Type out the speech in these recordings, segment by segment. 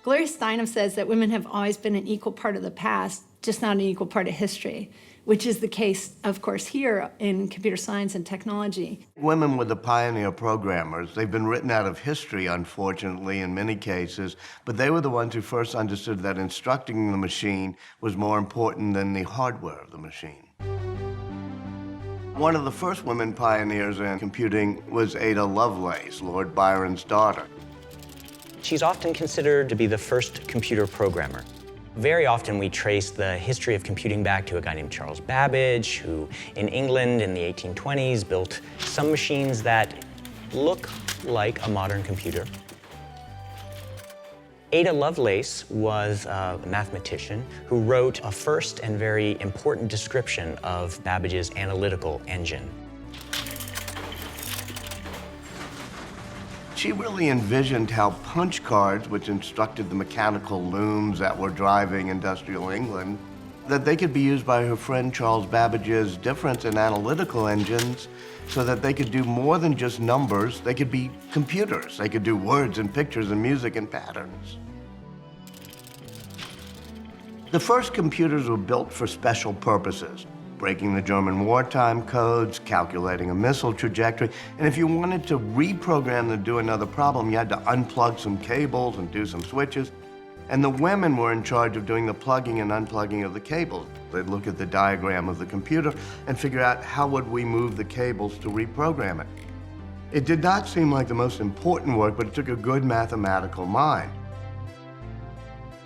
Gloria Steinem says that women have always been an equal part of the past, just not an equal part of history, which is the case, of course, here in computer science and technology. Women were the pioneer programmers. They've been written out of history, unfortunately, in many cases, but they were the ones who first understood that instructing the machine was more important than the hardware of the machine. One of the first women pioneers in computing was Ada Lovelace, Lord Byron's daughter. She's often considered to be the first computer programmer. Very often we trace the history of computing back to a guy named Charles Babbage, who in England in the 1820s built some machines that look like a modern computer. Ada Lovelace was a mathematician who wrote a first and very important description of Babbage's analytical engine. She really envisioned how punch cards, which instructed the mechanical looms that were driving industrial England, that they could be used by her friend Charles Babbage's difference in analytical engines so that they could do more than just numbers. They could be computers. They could do words and pictures and music and patterns. The first computers were built for special purposes, breaking the German wartime codes, calculating a missile trajectory, and if you wanted to reprogram to do another problem, you had to unplug some cables and do some switches. And the women were in charge of doing the plugging and unplugging of the cables. They'd look at the diagram of the computer and figure out how would we move the cables to reprogram it. It did not seem like the most important work, but it took a good mathematical mind.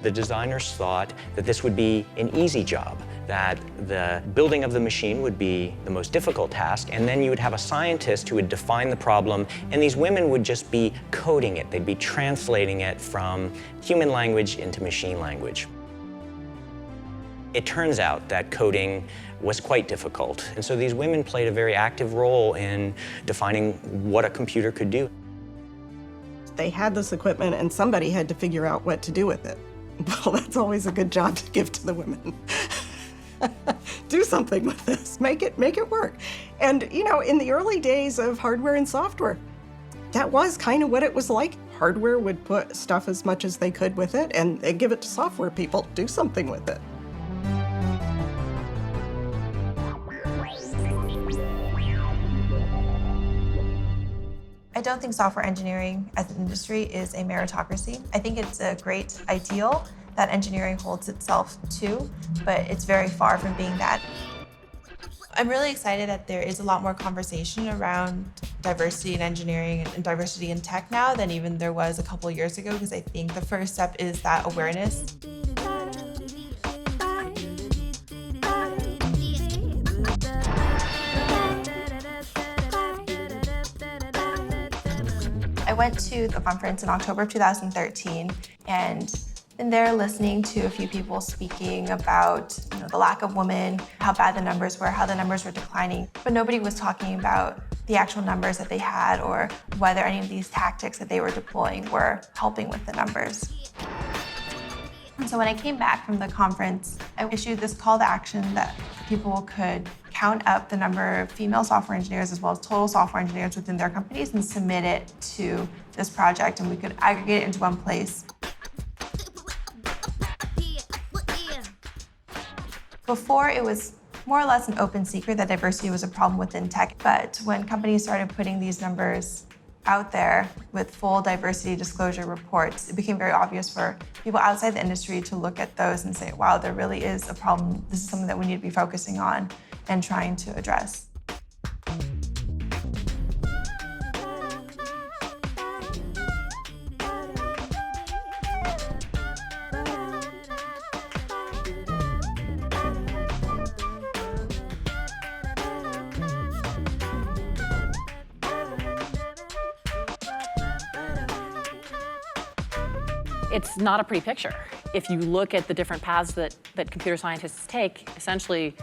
The designers thought that this would be an easy job, that the building of the machine would be the most difficult task, and then you would have a scientist who would define the problem, and these women would just be coding it. They'd be translating it from human language into machine language. It turns out that coding was quite difficult, and so these women played a very active role in defining what a computer could do. They had this equipment, and somebody had to figure out what to do with it. Well, that's always a good job to give to the women. Do something with this, make it work. And you know, in the early days of hardware and software, that was kind of what it was like. Hardware would put stuff as much as they could with it, and they'd give it to software people, do something with it. I don't think software engineering as an industry is a meritocracy. I think it's a great ideal that engineering holds itself to, but it's very far from being that. I'm really excited that there is a lot more conversation around diversity in engineering and diversity in tech now than even there was a couple of years ago, because I think the first step is that awareness. I went to a conference in October of 2013, and in there listening to a few people speaking about the lack of women, how bad the numbers were, how the numbers were declining, but nobody was talking about the actual numbers that they had or whether any of these tactics that they were deploying were helping with the numbers. And so when I came back from the conference, I issued this call to action that people could count up the number of female software engineers as well as total software engineers within their companies and submit it to this project, and we could aggregate it into one place. Before, it was more or less an open secret that diversity was a problem within tech, but when companies started putting these numbers out there with full diversity disclosure reports, it became very obvious for people outside the industry to look at those and say, wow, there really is a problem. This is something that we need to be focusing on and trying to address. It's not a pretty picture. If you look at the different paths that computer scientists take, essentially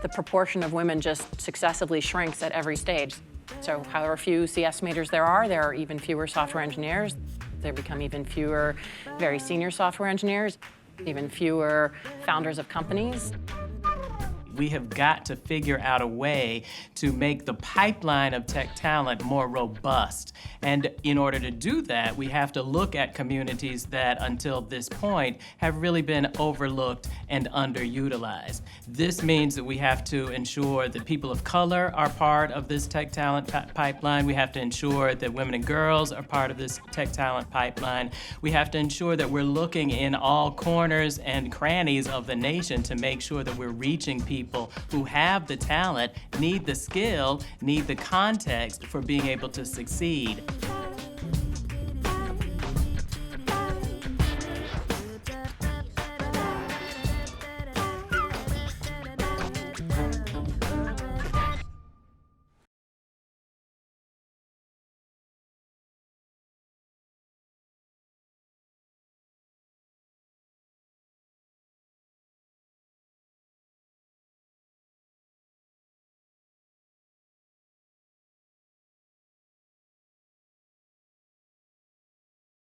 the proportion of women just successively shrinks at every stage. So however few CS majors there are even fewer software engineers. There become even fewer very senior software engineers, even fewer founders of companies. We have got to figure out a way to make the pipeline of tech talent more robust. And in order to do that, we have to look at communities that until this point have really been overlooked and underutilized. This means that we have to ensure that people of color are part of this tech talent pipeline. We have to ensure that women and girls are part of this tech talent pipeline. We have to ensure that we're looking in all corners and crannies of the nation to make sure that we're reaching people who have the talent, need the skill, need the context for being able to succeed.